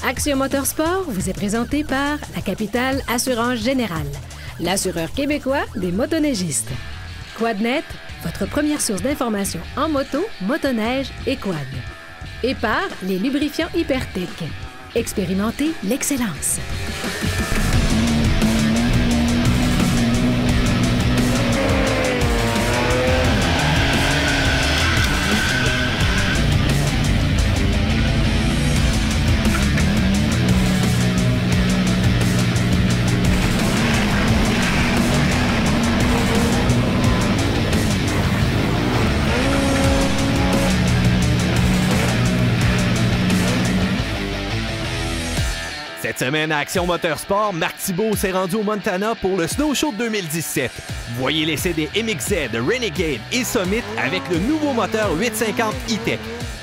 Action Motorsport vous est présenté par la Capitale Assurance Générale, l'assureur québécois des motoneigistes. Quadnet, votre première source d'information en moto, motoneige et quad. Et par les lubrifiants Hypertech. Expérimentez l'excellence. Cette semaine à Action Motorsport, Marc Thibault s'est rendu au Montana pour le Snow Show de 2017. Voyez l'essai des MXZ, Renegade et Summit avec le nouveau moteur 850 E-Tech.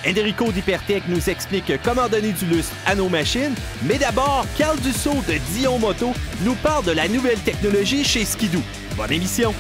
Enrico d'Hypertech nous explique comment donner du lustre à nos machines, mais d'abord, Carl Dussault de Dion Moto nous parle de la nouvelle technologie chez Ski-Doo. Bonne émission!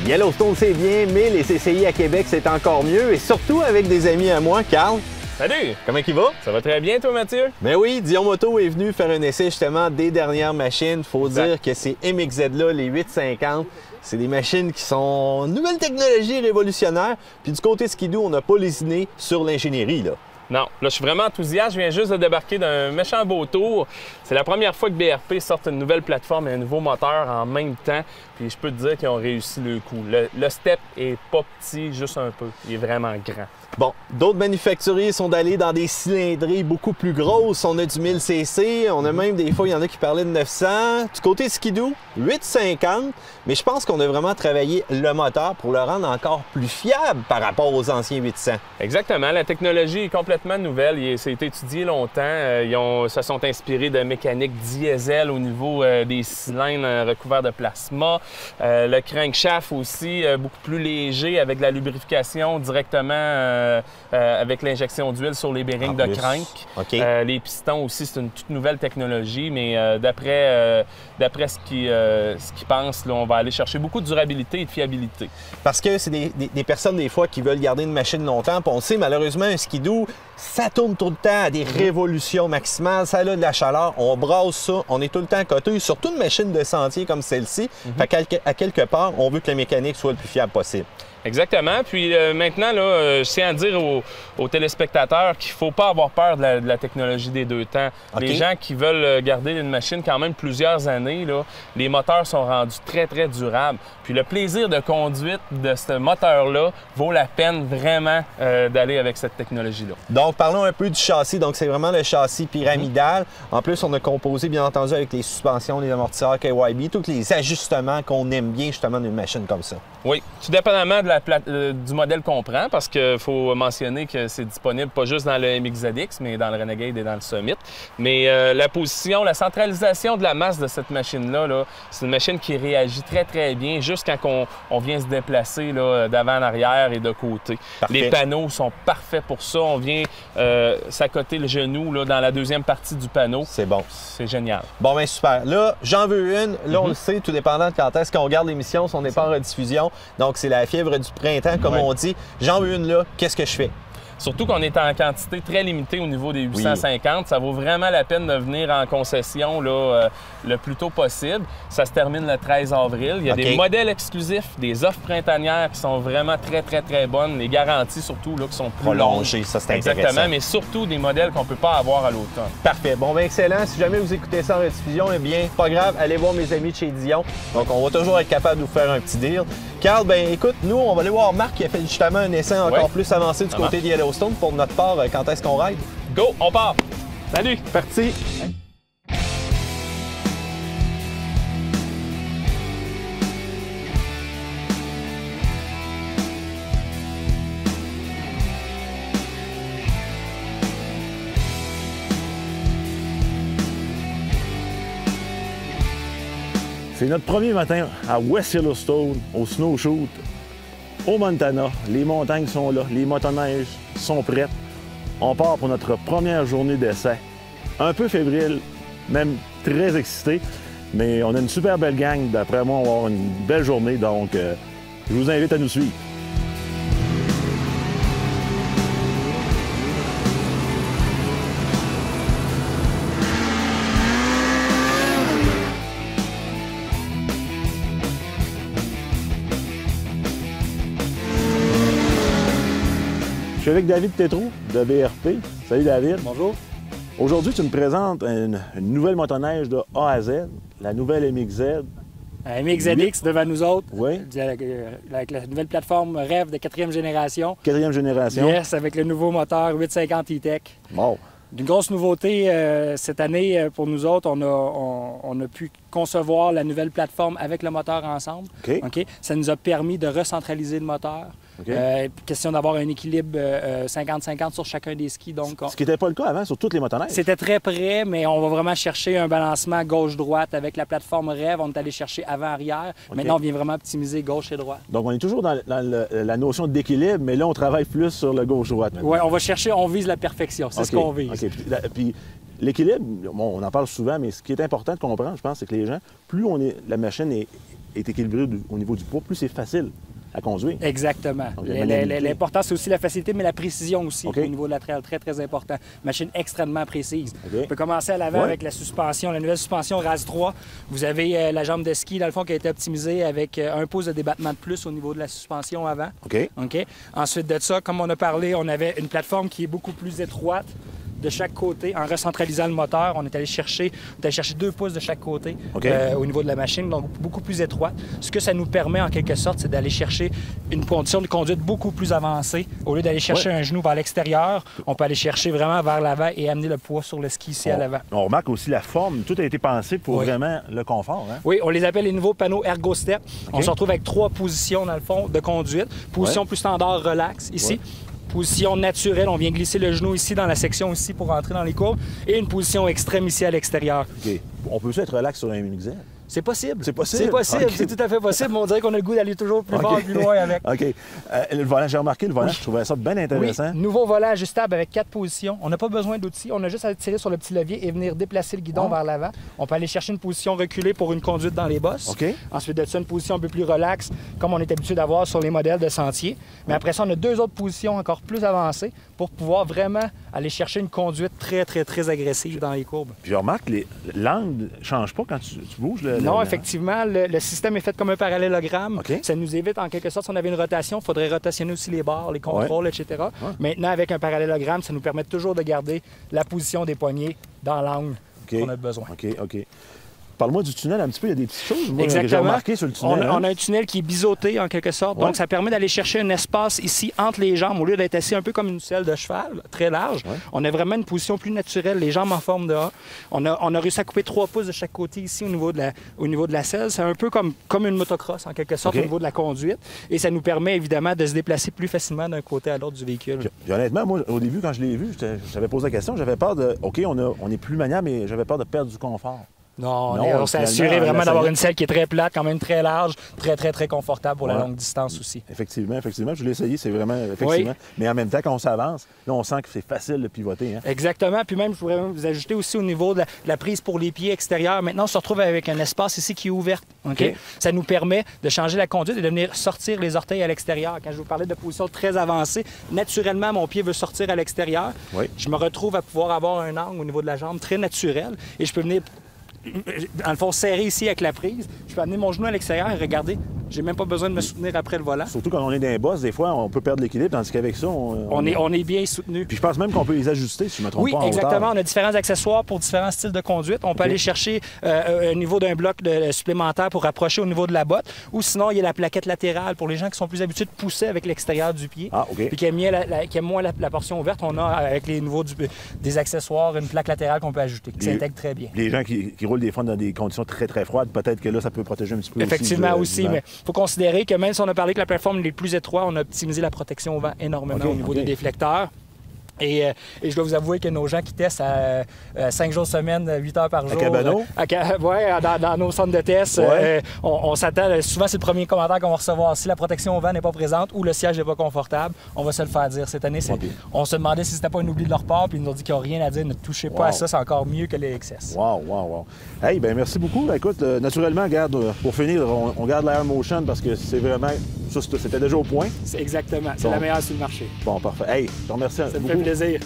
Yellowstone, c'est bien, mais les CCI à Québec, c'est encore mieux, et surtout avec des amis à moi. Carl, Salut! comment il va? Ça va très bien, toi, Mathieu? Ben oui, Dion Moto est venu faire un essai justement des dernières machines. Faut dire que ces MXZ-là, les 850, c'est des machines qui sont nouvelle technologie révolutionnaire. Puis du côté Ski-Doo, on n'a pas lésiné sur l'ingénierie, là. Non, là, je suis vraiment enthousiaste. Je viens juste de débarquer d'un méchant beau tour. C'est la première fois que BRP sort une nouvelle plateforme et un nouveau moteur en même temps. Puis je peux te dire qu'ils ont réussi le coup. Le step est pas petit, juste un peu. Il est vraiment grand. Bon, d'autres manufacturiers sont allés dans des cylindrées beaucoup plus grosses. On a du 1000cc, on a même des fois, il y en a qui parlaient de 900. Du côté Ski-Doo, 850. Mais je pense qu'on a vraiment travaillé le moteur pour le rendre encore plus fiable par rapport aux anciens 800. Exactement. La technologie est complètement nouvelle. Ça a été étudié longtemps. Ils se sont inspirés de mécanique diesel au niveau des cylindres recouverts de plasma. Le crankshaft aussi, beaucoup plus léger avec la lubrification directement avec l'injection d'huile sur les bearings de crank. Okay. Les pistons aussi, c'est une toute nouvelle technologie, mais d'après ce qu'ils pensent, là, on va aller chercher beaucoup de durabilité et de fiabilité. Parce que c'est des personnes, des fois, qui veulent garder une machine longtemps. Puis on sait, malheureusement, un Ski-Doo, ça tourne tout le temps à des révolutions maximales. Ça a de la chaleur, on brasse ça, on est tout le temps à côté. Surtout une machine de sentier comme celle-ci. Fait qu'à quelque part, on veut que la mécanique soit le plus fiable possible. Exactement. Puis maintenant, là, je tiens à dire aux téléspectateurs qu'il ne faut pas avoir peur de la technologie des deux temps. Okay. Les gens qui veulent garder une machine quand même plusieurs années, là, les moteurs sont rendus très, très durables. Puis le plaisir de conduite de ce moteur-là vaut la peine vraiment d'aller avec cette technologie-là. Donc, parlons un peu du châssis. Donc, c'est vraiment le châssis pyramidal. En plus, on a composé, bien entendu, avec les suspensions, les amortisseurs KYB, tous les ajustements qu'on aime bien, justement, d'une machine comme ça. Oui, tout dépendamment du modèle qu'on prend, parce qu'il faut mentionner que c'est disponible pas juste dans le MXZX, mais dans le Renegade et dans le Summit. Mais la position, la centralisation de la masse de cette machine-là, -là, c'est une machine qui réagit très, très bien, juste quand on vient se déplacer d'avant en arrière et de côté. Parfait. Les panneaux sont parfaits pour ça. On vient s'accoter le genou là, dans la deuxième partie du panneau. C'est bon. C'est génial. Bon, bien super. Là, j'en veux une. Là, on le sait, tout dépendant de quand est-ce qu'on regarde l'émission, si on n'est pas en rediffusion. Donc, c'est la fièvre du printemps, comme on dit. J'en veux une là. Qu'est-ce que je fais? Surtout qu'on est en quantité très limitée au niveau des 850. Oui. Ça vaut vraiment la peine de venir en concession là, le plus tôt possible. Ça se termine le 13 avril. Il y a des modèles exclusifs, des offres printanières qui sont vraiment très, très, très bonnes. Les garanties surtout là, qui sont plus prolongées. Longues. Ça, c'est intéressant. Exactement, mais surtout des modèles qu'on ne peut pas avoir à l'automne. Parfait. Bon, bien excellent. Si jamais vous écoutez ça en rediffusion, eh bien, pas grave, allez voir mes amis de chez Dion. Donc, on va toujours être capable de vous faire un petit deal. Carl, ben écoute, nous, on va aller voir Marc qui a fait justement un essai encore plus avancé du côté de Yellowstone. Pour notre part, quand est-ce qu'on ride? Go, on part! Salut! Parti! C'est notre premier matin à West Yellowstone, au snowshoot, au Montana. Les montagnes sont là, les motoneiges sont prêtes. On part pour notre première journée d'essai. Un peu fébrile, même très excité. Mais on a une super belle gang. D'après moi, on va avoir une belle journée. Donc, je vous invite à nous suivre. Je suis avec David Tétrault de BRP. Salut David. Bonjour. Aujourd'hui, tu me présentes une nouvelle motoneige de A à Z, la nouvelle MXZ. Un MXZX devant nous autres. Oui. Avec la nouvelle plateforme REV de 4e génération. 4e génération. Yes, avec le nouveau moteur 850 E-Tech. Bon. D'une grosse nouveauté cette année pour nous autres, on a pu concevoir la nouvelle plateforme avec le moteur ensemble. OK. OK? Ça nous a permis de recentraliser le moteur. OK. Question d'avoir un équilibre 50-50 sur chacun des skis. Donc, Ce qui n'était pas le cas avant sur toutes les motoneiges. c'était très près, mais on va vraiment chercher un balancement gauche-droite avec la plateforme REV. On est allé chercher avant-arrière. OK. Maintenant, on vient vraiment optimiser gauche et droite. Donc, on est toujours dans la notion d'équilibre, mais là, on travaille plus sur le gauche-droite. Oui, on va chercher, on vise la perfection. C'est ce qu'on vise. OK. Puis l'équilibre, bon, on en parle souvent, mais ce qui est important de comprendre, je pense, c'est que les gens, plus la machine est équilibrée au niveau du poids, plus c'est facile à conduire. Exactement. Donc, maniabilité. L'important, c'est aussi la facilité, mais la précision aussi OK. au niveau de la trail, très, très important. Machine extrêmement précise. OK. On peut commencer à l'avant Ouais. avec la suspension, la nouvelle suspension RAS 3. Vous avez la jambe de ski, dans le fond, qui a été optimisée avec un pouce de débattement de plus au niveau de la suspension avant. OK. OK. Ensuite de ça, comme on a parlé, on avait une plateforme qui est beaucoup plus étroite de chaque côté. En recentralisant le moteur, on est allé chercher 2 pouces de chaque côté OK. au niveau de la machine, donc beaucoup plus étroite. Ce que ça nous permet, en quelque sorte, c'est d'aller chercher une condition de conduite beaucoup plus avancée. Au lieu d'aller chercher un genou vers l'extérieur, on peut aller chercher vraiment vers l'avant et amener le poids sur le ski ici à l'avant. On remarque aussi la forme. Tout a été pensé pour vraiment le confort. Hein? Oui, on les appelle les nouveaux panneaux Ergo Step. On se retrouve avec 3 positions, dans le fond, de conduite. Position plus standard, relax, ici. Ouais. Position naturelle, on vient glisser le genou ici dans la section ici pour entrer dans les courbes. Et une position extrême ici à l'extérieur. OK. On peut aussi être relax sur un MXZ. C'est possible. C'est possible? C'est possible, OK. c'est tout à fait possible, mais on dirait qu'on a le goût d'aller toujours plus fort, plus loin avec. OK. Le volant, j'ai remarqué le volant, je trouvais ça bien intéressant. Oui, nouveau volant ajustable avec 4 positions. On n'a pas besoin d'outils, on a juste à tirer sur le petit levier et venir déplacer le guidon vers l'avant. On peut aller chercher une position reculée pour une conduite dans les bosses. OK. Ensuite de ça, une position un peu plus relaxe, comme on est habitué d'avoir sur les modèles de sentier. Mais après ça, on a 2 autres positions encore plus avancées pour pouvoir vraiment aller chercher une conduite très, très, très agressive dans les courbes. Puis je remarque que l'angle ne change pas quand tu bouges. Non, effectivement, le système est fait comme un parallélogramme. OK. Ça nous évite, en quelque sorte, si on avait une rotation, il faudrait rotationner aussi les barres, les contrôles, etc. Maintenant, avec un parallélogramme, ça nous permet toujours de garder la position des poignets dans l'angle qu'on a besoin. OK. Parle-moi du tunnel un petit peu. Il y a des petites choses, moi, que j'ai Exactement. remarqué sur le tunnel. On a un tunnel qui est biseauté, en quelque sorte. Ouais. Donc, ça permet d'aller chercher un espace ici entre les jambes. Au lieu d'être assis un peu comme une selle de cheval, très large, on a vraiment une position plus naturelle, les jambes en forme de A. On a réussi à couper 3 pouces de chaque côté ici au niveau de la selle. C'est un peu comme une motocross, en quelque sorte, OK. au niveau de la conduite. Et ça nous permet, évidemment, de se déplacer plus facilement d'un côté à l'autre du véhicule. Puis honnêtement, moi, au début, quand je l'ai vu, j'avais posé la question, j'avais peur de... OK, on est plus maniable, mais j'avais peur de perdre du confort. Non, Non, on s'est finalement, assuré vraiment la d'avoir sellette. une selle qui est très plate, quand même très large, très, très, très confortable pour la Ouais. longue distance aussi. Effectivement, je l'ai essayé, c'est vraiment... Effectivement. Mais en même temps, quand on s'avance, là, on sent que c'est facile de pivoter. Hein? Exactement. Puis même, je pourrais même vous ajouter aussi au niveau de la prise pour les pieds extérieurs. Maintenant, on se retrouve avec un espace ici qui est ouvert. OK? OK. Ça nous permet de changer la conduite et de venir sortir les orteils à l'extérieur. Quand je vous parlais de position très avancée, naturellement, mon pied veut sortir à l'extérieur. Oui. Je me retrouve à pouvoir avoir un angle au niveau de la jambe très naturel et je peux venir, dans le fond, serrer ici avec la prise. Je peux amener mon genou à l'extérieur et regardez, j'ai même pas besoin de me soutenir après le volant. Surtout quand on est dans les bosses, des fois, on peut perdre l'équilibre, tandis qu'avec ça, On est bien soutenu. Puis je pense même qu'on peut les ajuster, si je ne me trompe Oui, pas, en exactement. hauteur. On a différents accessoires pour différents styles de conduite. On peut aller chercher un niveau d'un bloc supplémentaire pour rapprocher au niveau de la botte. Ou sinon, il y a la plaquette latérale pour les gens qui sont plus habitués de pousser avec l'extérieur du pied. Ah, OK. Puis qui aiment moins la portion ouverte. On a, avec les niveaux des accessoires, une plaque latérale qu'on peut ajouter, qui s'intègre très bien. Les gens qui roulent des fois dans des conditions très, très froides, peut-être que là, ça peut protéger un petit peu Effectivement du aussi, vent. mais il faut considérer que même si on a parlé que la plateforme est plus étroite, on a optimisé la protection au vent énormément OK, au niveau OK. des déflecteurs. Et je dois vous avouer que nos gens qui testent à 5 jours semaine, 8 heures par jour... À Cabano? Dans nos centres de test, on s'attend... Souvent, c'est le premier commentaire qu'on va recevoir. Si la protection au vent n'est pas présente ou le siège n'est pas confortable, on va se le faire dire. Cette année, on se demandait si c'était pas un oubli de leur part, puis ils nous ont dit qu'ils n'ont rien à dire. Ne touchez pas à ça, c'est encore mieux que les XS. Wow. Hey, ben merci beaucoup. Écoute, naturellement, regarde, pour finir, on garde l'Air Motion parce que c'est vraiment... Ça, c'était déjà au point. Exactement. C'est la meilleure sur le marché. Bon, parfait. Hey, je te remercie beaucoup. Ça me fait plaisir.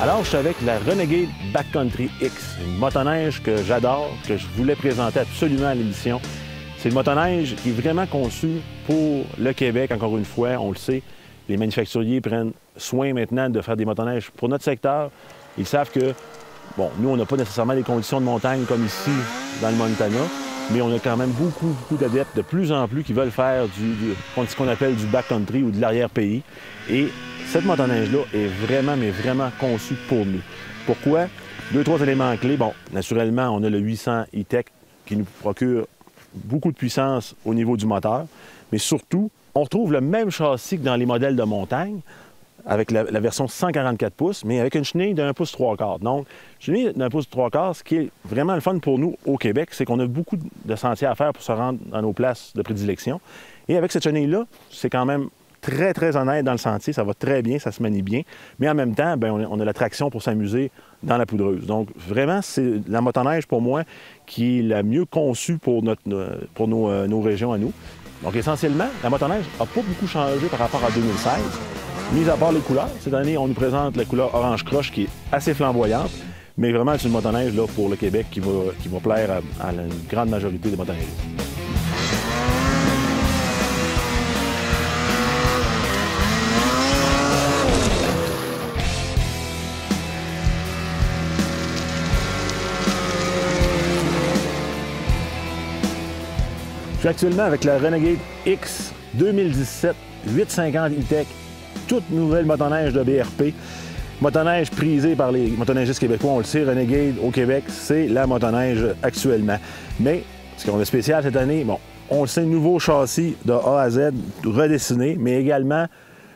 Alors, je suis avec la Renegade Backcountry X, une motoneige que j'adore, que je voulais présenter absolument à l'émission. C'est une motoneige qui est vraiment conçue pour le Québec, encore une fois, on le sait. Les manufacturiers prennent soin maintenant de faire des motoneiges pour notre secteur. Ils savent que, bon, nous, on n'a pas nécessairement les conditions de montagne comme ici, dans le Montana, mais on a quand même beaucoup d'adeptes de plus en plus qui veulent faire ce qu'on appelle du backcountry ou de l'arrière-pays. Et cette motoneige-là est vraiment, mais vraiment conçue pour nous. Pourquoi? 2-3 éléments clés. Bon, naturellement, on a le 800 E-Tech qui nous procure beaucoup de puissance au niveau du moteur, mais surtout, on retrouve le même châssis que dans les modèles de montagne, avec la version 144 pouces, mais avec une chenille d'1 pouce 3/4. Donc, chenille d'1 pouce 3/4, ce qui est vraiment le fun pour nous au Québec, c'est qu'on a beaucoup de sentiers à faire pour se rendre dans nos places de prédilection. Et avec cette chenille-là, c'est quand même très honnête dans le sentier, ça va très bien, ça se manie bien, mais en même temps, bien, on a la traction pour s'amuser dans la poudreuse. Donc, vraiment, c'est la motoneige, pour moi, qui est la mieux conçue pour nos régions à nous. Donc, essentiellement, la motoneige n'a pas beaucoup changé par rapport à 2016, mis à part les couleurs. Cette année, on nous présente la couleur orange croche qui est assez flamboyante, mais vraiment, c'est une motoneige là, pour le Québec qui va plaire à la grande majorité des motoneiges. Je suis actuellement avec la Renegade X 2017 850 E-Tech, toute nouvelle motoneige de BRP. Motoneige prisée par les motoneigistes québécois, on le sait, Renegade au Québec, c'est la motoneige actuellement. Mais ce qu'on a spécial cette année, bon, on le sait, nouveau châssis de A à Z redessiné, mais également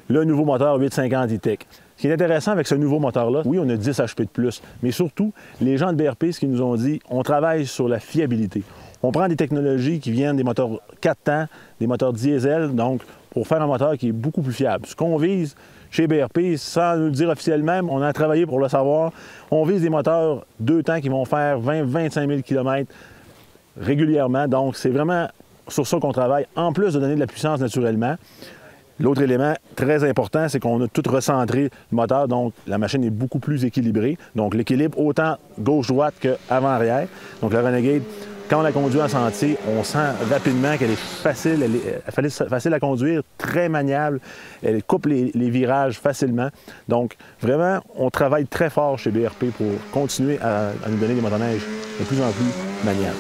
le nouveau moteur 850 E-Tech. Ce qui est intéressant avec ce nouveau moteur-là, oui, on a 10 HP de plus, mais surtout, les gens de BRP, ce qu'ils nous ont dit, on travaille sur la fiabilité. On prend des technologies qui viennent des moteurs 4 temps, des moteurs diesel, donc pour faire un moteur qui est beaucoup plus fiable. Ce qu'on vise chez BRP, sans nous le dire officiellement, on a travaillé pour le savoir, on vise des moteurs 2 temps qui vont faire 20-25 000 km régulièrement. Donc, c'est vraiment sur ça qu'on travaille, en plus de donner de la puissance naturellement. L'autre élément très important, c'est qu'on a tout recentré le moteur, donc la machine est beaucoup plus équilibrée. Donc, l'équilibre autant gauche-droite qu'avant-arrière. Donc, la Renegade, quand on la conduit en sentier, on sent rapidement qu'elle est facile, facile à conduire, très maniable. Elle coupe les virages facilement. Donc, vraiment, on travaille très fort chez BRP pour continuer à nous donner des motoneiges de plus en plus maniables.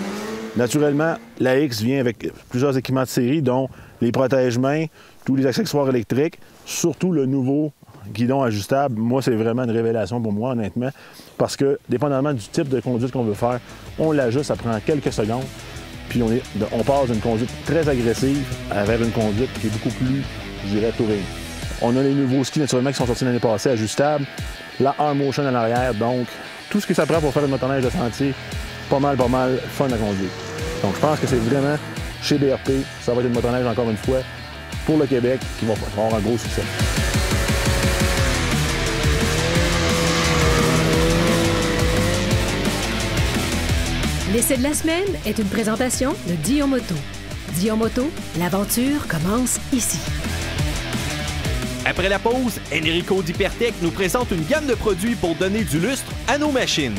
Naturellement, la X vient avec plusieurs équipements de série, dont les protège-mains, tous les accessoires électriques, surtout le nouveau guidon ajustable. Moi, c'est vraiment une révélation pour moi, honnêtement, parce que, dépendamment du type de conduite qu'on veut faire, on l'ajuste, ça prend quelques secondes, puis on passe d'une conduite très agressive vers une conduite qui est beaucoup plus, je dirais, touring. On a les nouveaux skis, naturellement, qui sont sortis l'année passée, ajustables, la Air Motion à l'arrière, donc tout ce que ça prend pour faire une motoneige de sentier, pas mal fun à conduire. Donc, je pense que c'est vraiment, chez BRP, ça va être une motoneige, encore une fois, pour le Québec, qui va avoir un gros succès. L'essai de la semaine est une présentation de Dion Moto. Dion Moto, l'aventure commence ici. Après la pause, Enrico d'Hypertech nous présente une gamme de produits pour donner du lustre à nos machines.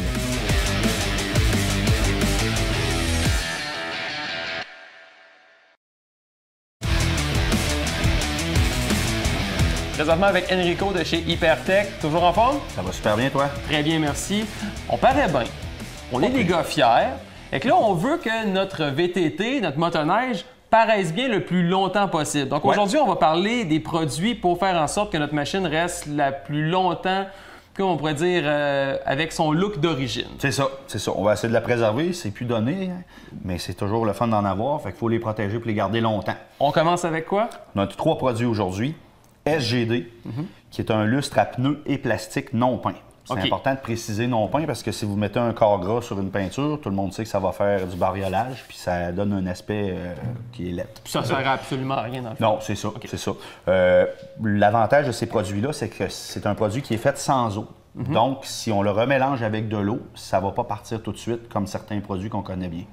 Présentement avec Enrico de chez Hypertech. Toujours en forme? Ça va super bien, toi? Très bien, merci. On paraît bien. On est des gars fiers. Et que là, on veut que notre VTT, notre motoneige, paraisse bien le plus longtemps possible. Donc aujourd'hui, on va parler des produits pour faire en sorte que notre machine reste la plus longtemps, on pourrait dire, avec son look d'origine. C'est ça, c'est ça. On va essayer de la préserver, c'est plus donné, hein, mais c'est toujours le fun d'en avoir, fait qu'il faut les protéger et les garder longtemps. On commence avec quoi? On a 3 produits aujourd'hui. SGD, qui est un lustre à pneus et plastique non peint. C'est important de préciser non peint parce que si vous mettez un corps gras sur une peinture, tout le monde sait que ça va faire du bariolage puis ça donne un aspect qui est laid. Puis ça ne sert absolument à rien dans le fond. Non, c'est ça, c'est ça. L'avantage de ces produits-là, c'est que c'est un produit qui est fait sans eau. Donc, si on le remélange avec de l'eau, ça ne va pas partir tout de suite comme certains produits qu'on connaît bien.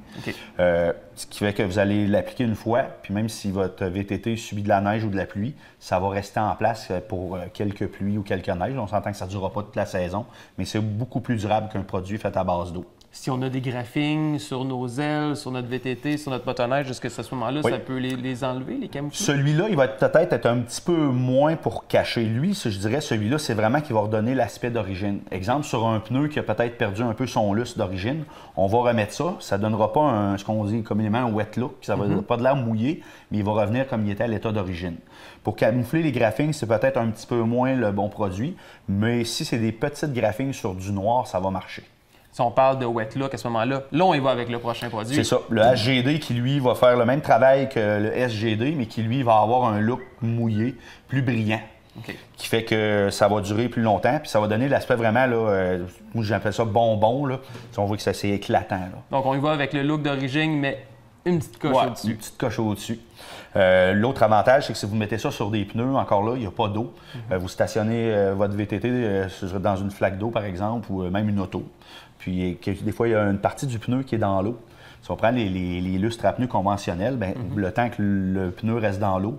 Ce qui fait que vous allez l'appliquer une fois, puis même si votre VTT subit de la neige ou de la pluie, ça va rester en place pour quelques pluies ou quelques neiges. On s'entend que ça ne durera pas toute la saison, mais c'est beaucoup plus durable qu'un produit fait à base d'eau. Si on a des graphings sur nos ailes, sur notre VTT, sur notre motoneige, est-ce que à ce moment-là, ça peut les enlever, les camoufler? Celui-là, il va peut-être être un petit peu moins pour cacher. Lui, je dirais, celui-là, c'est vraiment qui va redonner l'aspect d'origine. Exemple, sur un pneu qui a peut-être perdu un peu son lustre d'origine, on va remettre ça. Ça ne donnera pas ce qu'on dit communément un wet look. Ça va pas de l'air mouillé, mais il va revenir comme il était à l'état d'origine. Pour camoufler les graphings, c'est peut-être un petit peu moins le bon produit, mais si c'est des petites graphings sur du noir, ça va marcher. Si on parle de wet look à ce moment-là, là, on y va avec le prochain produit. C'est ça. Le HGD qui, lui, va faire le même travail que le SGD, mais qui, lui, va avoir un look mouillé, plus brillant. Qui fait que ça va durer plus longtemps, puis ça va donner l'aspect vraiment, là, moi j'appelle ça bonbon, là. On voit que c'est éclatant. Là. Donc on y va avec le look d'origine, mais une petite coche au-dessus. Une petite coche au-dessus. L'autre avantage, c'est que si vous mettez ça sur des pneus, encore là, il n'y a pas d'eau. Vous stationnez votre VTT dans une flaque d'eau, par exemple, ou même une auto. Puis des fois, il y a une partie du pneu qui est dans l'eau. Si on prend les lustres à pneus conventionnels, bien, le temps que le pneu reste dans l'eau,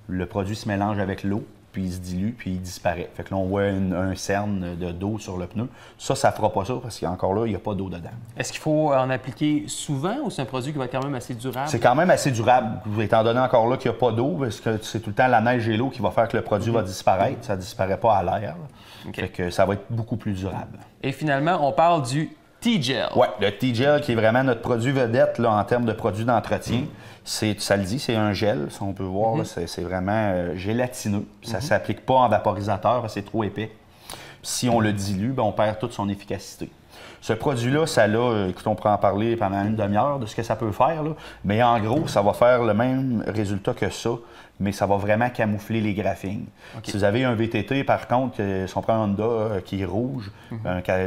le produit se mélange avec l'eau, puis il se dilue, puis il disparaît. Fait que là, on voit un cerne d'eau sur le pneu. Ça ne fera pas ça parce qu'encore là, il n'y a pas d'eau dedans. Est-ce qu'il faut en appliquer souvent ou c'est un produit qui va être quand même assez durable? C'est quand même assez durable, étant donné encore là qu'il n'y a pas d'eau, parce que c'est tout le temps la neige et l'eau qui va faire que le produit va disparaître. Ça ne disparaît pas à l'air. Fait que ça va être beaucoup plus durable. Et finalement, on parle du T-Gel. Oui, le T-Gel qui est vraiment notre produit vedette là, en termes de produits d'entretien. Ça le dit, c'est un gel, si on peut voir, c'est vraiment gélatineux. Ça ne s'applique pas en vaporisateur, c'est trop épais. Si on le dilue, bien, on perd toute son efficacité. Ce produit-là, écoute, on pourrait en parler pendant une demi-heure de ce que ça peut faire, là. Mais en gros, ça va faire le même résultat que ça, mais ça va vraiment camoufler les graphings. Si vous avez un VTT, par contre, si on prend un Honda qui est rouge,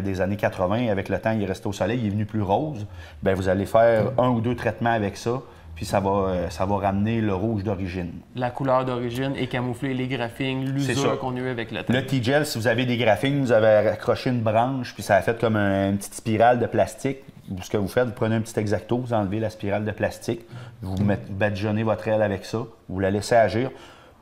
des années 80, avec le temps, il est resté au soleil, il est venu plus rose, bien, vous allez faire 1 ou 2 traitements avec ça, puis ça va ramener le rouge d'origine. La couleur d'origine et camoufler les graphings, l'usure qu'on a eu avec le temps. Le T-Gel, si vous avez des graphings, vous avez accroché une branche, puis ça a fait comme une petite spirale de plastique. Ce que vous faites, vous prenez un petit X-Acto, vous enlevez la spirale de plastique, vous badigeonnez votre aile avec ça, vous la laissez agir.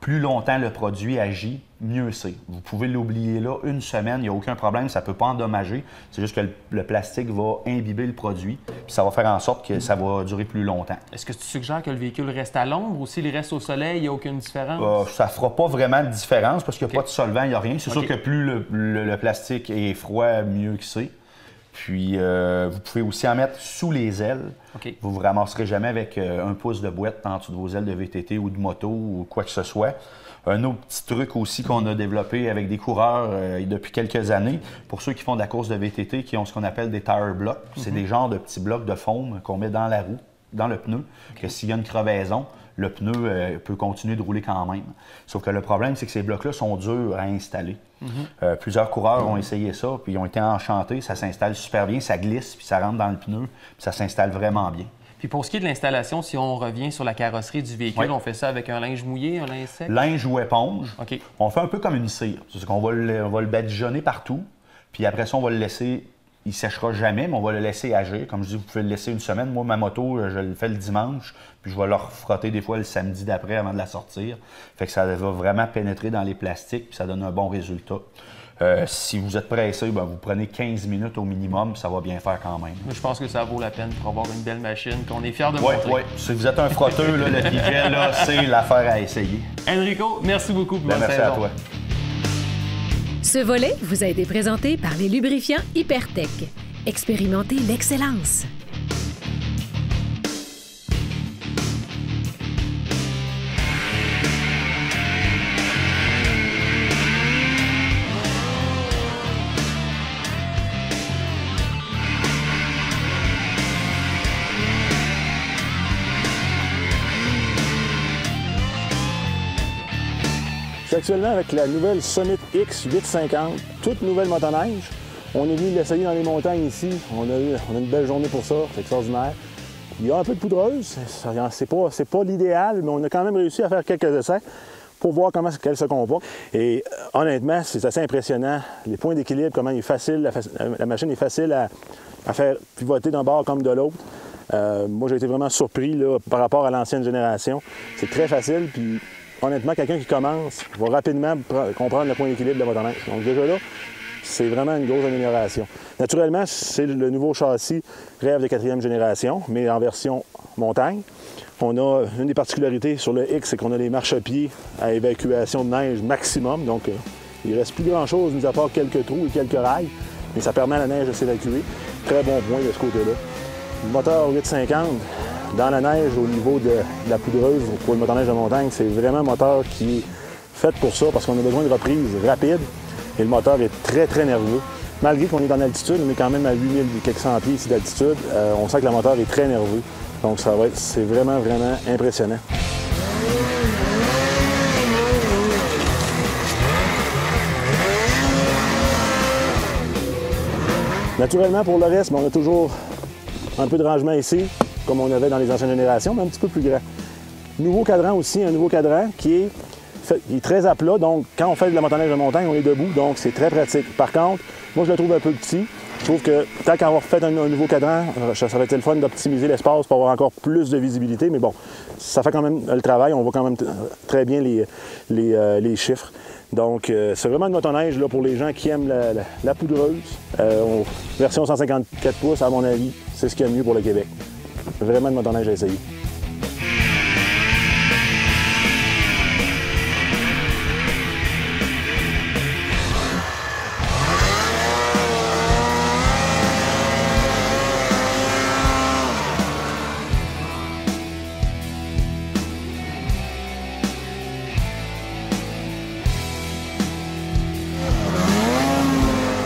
Plus longtemps le produit agit, mieux c'est. Vous pouvez l'oublier là 1 semaine, il n'y a aucun problème, ça ne peut pas endommager. C'est juste que le plastique va imbiber le produit, puis ça va faire en sorte que ça va durer plus longtemps. Est-ce que tu suggères que le véhicule reste à l'ombre ou s'il reste au soleil, il n'y a aucune différence? Ça ne fera pas vraiment de différence parce qu'il n'y a pas de solvant, il n'y a rien. C'est sûr que plus le plastique est froid, mieux que c'est. Puis, vous pouvez aussi en mettre sous les ailes. Vous ne vous ramasserez jamais avec 1 pouce de boîte en dessous de vos ailes de VTT ou de moto ou quoi que ce soit. Un autre petit truc aussi qu'on a développé avec des coureurs depuis quelques années, pour ceux qui font de la course de VTT, qui ont ce qu'on appelle des tire blocks. C'est des genres de petits blocs de foam qu'on met dans la roue, dans le pneu, que s'il y a une crevaison, le pneu peut continuer de rouler quand même. Sauf que le problème, c'est que ces blocs-là sont durs à installer. Plusieurs coureurs ont essayé ça, puis ils ont été enchantés. Ça s'installe super bien, ça glisse, puis ça rentre dans le pneu, puis ça s'installe vraiment bien. Puis pour ce qui est de l'installation, si on revient sur la carrosserie du véhicule, on fait ça avec un linge mouillé, un linge sec? Linge ou éponge. On fait un peu comme une cire. C'est qu'on va le badigeonner partout, puis après ça, on va le laisser. Il ne séchera jamais, mais on va le laisser agir. Comme je dis, vous pouvez le laisser 1 semaine. Moi, ma moto, je le fais le dimanche, puis je vais le refrotter des fois le samedi d'après avant de la sortir. Fait que ça va vraiment pénétrer dans les plastiques, puis ça donne un bon résultat. Si vous êtes pressé, ben, vous prenez 15 minutes au minimum, puis ça va bien faire quand même. Je pense que ça vaut la peine pour avoir une belle machine qu'on est fiers de montrer. Oui. Si vous êtes un frotteur, là, le T-Gel, c'est l'affaire à essayer. Enrico, merci beaucoup pour votre Merci à toi. Ce volet vous a été présenté par les lubrifiants Hypertech. Expérimentez l'excellence. Je suis actuellement avec la nouvelle Summit X 850, toute nouvelle motoneige. On est venu l'essayer dans les montagnes ici. On a une belle journée pour ça, c'est extraordinaire. Il y a un peu de poudreuse, c'est pas l'idéal, mais on a quand même réussi à faire quelques essais pour voir comment elle se comporte. Et honnêtement, c'est assez impressionnant. Les points d'équilibre, comment il est facile, la machine est facile à faire pivoter d'un bord comme de l'autre. Moi, j'ai été vraiment surpris là, par rapport à l'ancienne génération. C'est très facile, puis honnêtement, quelqu'un qui commence va rapidement comprendre le point d'équilibre de la motoneige. Donc déjà là, c'est vraiment une grosse amélioration. Naturellement, c'est le nouveau châssis Rêve de 4e génération, mais en version montagne. On a une des particularités sur le X, c'est qu'on a les marchepieds à évacuation de neige maximum. Donc, il ne reste plus grand-chose, mis à part quelques trous et quelques rails, mais ça permet à la neige de s'évacuer. Très bon point de ce côté-là. Le moteur 850, dans la neige, au niveau de la poudreuse, pour le motoneige de montagne, c'est vraiment un moteur qui est fait pour ça, parce qu'on a besoin de reprises rapides. Et le moteur est très, très nerveux. Malgré qu'on est en altitude, on est quand même à 8000 quelques cent pieds ici d'altitude, on sent que le moteur est très nerveux. Donc c'est vraiment, vraiment impressionnant. Naturellement, pour le reste, on a toujours un peu de rangement ici, comme on avait dans les anciennes générations, mais un petit peu plus grand. Nouveau cadran aussi, un nouveau cadran qui est très à plat, donc quand on fait de la motoneige de montagne, on est debout, donc c'est très pratique. Par contre, moi je le trouve un peu petit. Je trouve que tant qu'on va refaire un nouveau cadran, ça va être le fun d'optimiser l'espace pour avoir encore plus de visibilité, mais bon, ça fait quand même le travail, on voit quand même très bien les chiffres. Donc c'est vraiment une motoneige là, pour les gens qui aiment la poudreuse. Version 154 pouces, à mon avis, c'est ce qu'il y a de mieux pour le Québec. Vraiment une motoneige à essayer.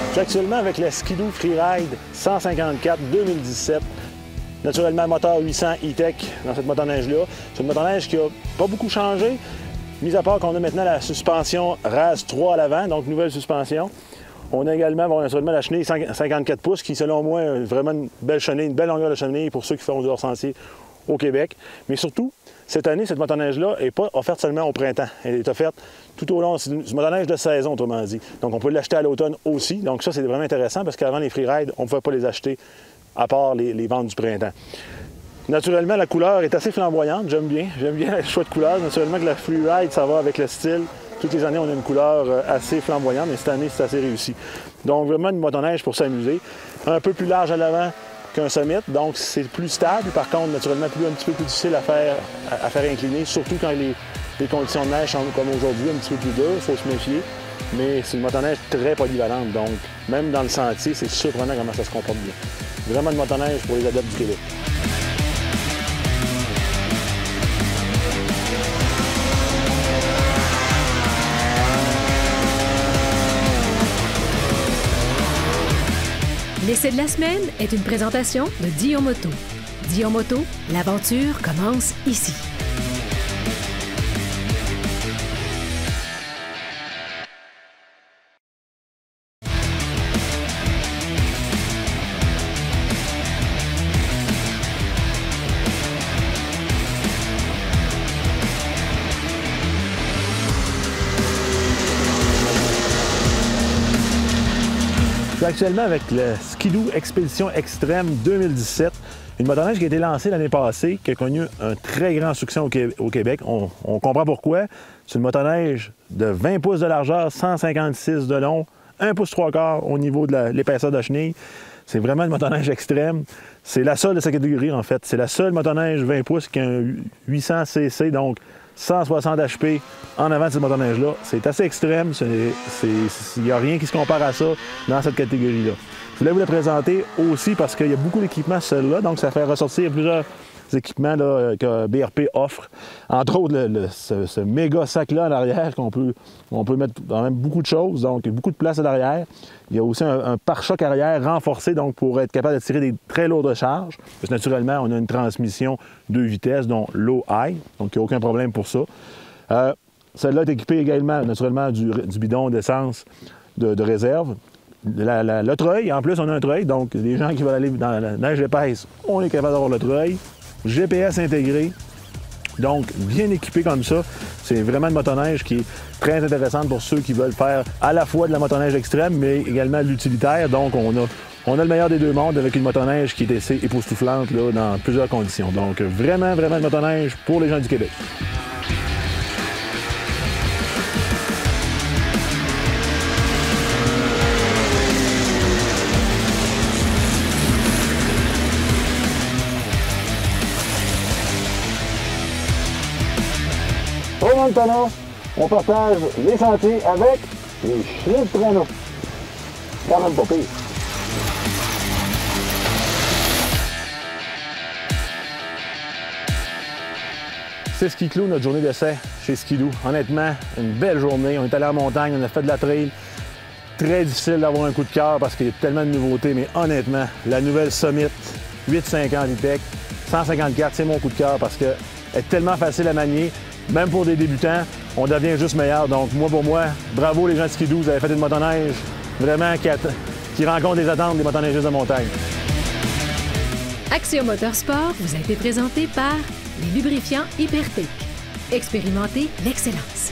Je suis actuellement avec la Ski-Doo Freeride 154 2017. Naturellement, moteur 800 E-Tech dans cette motoneige-là. C'est une motoneige qui n'a pas beaucoup changé, mis à part qu'on a maintenant la suspension RAS 3 à l'avant, donc nouvelle suspension. On a également, naturellement, la chenille 54 pouces qui, selon moi, est vraiment une belle chenille, une belle longueur de chenille pour ceux qui font du hors-sentier au Québec. Mais surtout, cette année, cette motoneige-là n'est pas offerte seulement au printemps. Elle est offerte tout au long. C'est une motoneige de saison, autrement dit. Donc, on peut l'acheter à l'automne aussi. Donc, ça, c'est vraiment intéressant parce qu'avant les freerides, on ne pouvait pas les acheter à part les ventes du printemps. Naturellement, la couleur est assez flamboyante. J'aime bien le choix de couleur. Naturellement que la freeride, ça va avec le style. Toutes les années, on a une couleur assez flamboyante, mais cette année, c'est assez réussi. Donc, vraiment une motoneige pour s'amuser. Un peu plus large à l'avant qu'un Summit, donc c'est plus stable. Par contre, naturellement, un petit peu plus difficile à faire incliner, surtout quand les conditions de neige sont comme aujourd'hui, un petit peu plus dures, il faut se méfier. Mais c'est une motoneige très polyvalente, donc même dans le sentier, c'est surprenant comment ça se comporte bien. Vraiment une motoneige pour les adeptes du Québec. L'essai de la semaine est une présentation de Dion Moto. Dion Moto, l'aventure commence ici. Je suis actuellement avec le Ski-Doo Expédition Extrême 2017, une motoneige qui a été lancée l'année passée, qui a connu un très grand succès au Québec. On comprend pourquoi. C'est une motoneige de 20 pouces de largeur, 156 de long, 1 pouce 3/4 au niveau de l'épaisseur de la chenille. C'est vraiment une motoneige extrême. C'est la seule de sa catégorie, en fait. C'est la seule motoneige 20 pouces qui a un 800 cc, donc 160 HP en avant de cette motoneige-là. C'est assez extrême. Il n'y a rien qui se compare à ça dans cette catégorie-là. Je voulais vous la présenter aussi parce qu'il y a beaucoup d'équipements celle-là, donc ça fait ressortir plusieurs équipements là, que BRP offre. Entre autres, ce méga sac-là à l'arrière qu'on peut mettre quand même beaucoup de choses, donc beaucoup de place à l'arrière. Il y a aussi un pare-choc arrière renforcé donc pour être capable de tirer des très lourdes charges. Parce que naturellement, on a une transmission 2 vitesses, dont low-high, donc il n'y a aucun problème pour ça. Celle-là est équipée également, naturellement, du bidon d'essence de réserve. Le treuil, en plus, on a un treuil, donc les gens qui veulent aller dans la neige épaisse, on est capable d'avoir le treuil. GPS intégré, donc bien équipé comme ça. C'est vraiment une motoneige qui est très intéressante pour ceux qui veulent faire à la fois de la motoneige extrême, mais également de l'utilitaire. Donc, on a le meilleur des deux mondes avec une motoneige qui est assez époustouflante là, dans plusieurs conditions. Donc, vraiment, vraiment une motoneige pour les gens du Québec. Au Montana, on partage les sentiers avec les chiens de traîneau. Quand même pas pire. C'est ce qui clôt notre journée d'essai chez Ski-Doo. Honnêtement, une belle journée. On est allé à la montagne, on a fait de la trail. Très difficile d'avoir un coup de cœur parce qu'il y a tellement de nouveautés, mais honnêtement, la nouvelle Summit 850 E-TEC 154, c'est mon coup de cœur parce qu'elle est tellement facile à manier. Même pour des débutants, on devient juste meilleur. Donc, moi, pour moi, bravo les gens de Ski-Doo, vous avez fait une motoneige vraiment qui rencontre les attentes des motoneigistes de montagne. Action Motorsport vous a été présenté par les lubrifiants Hypertec. Expérimentez l'excellence.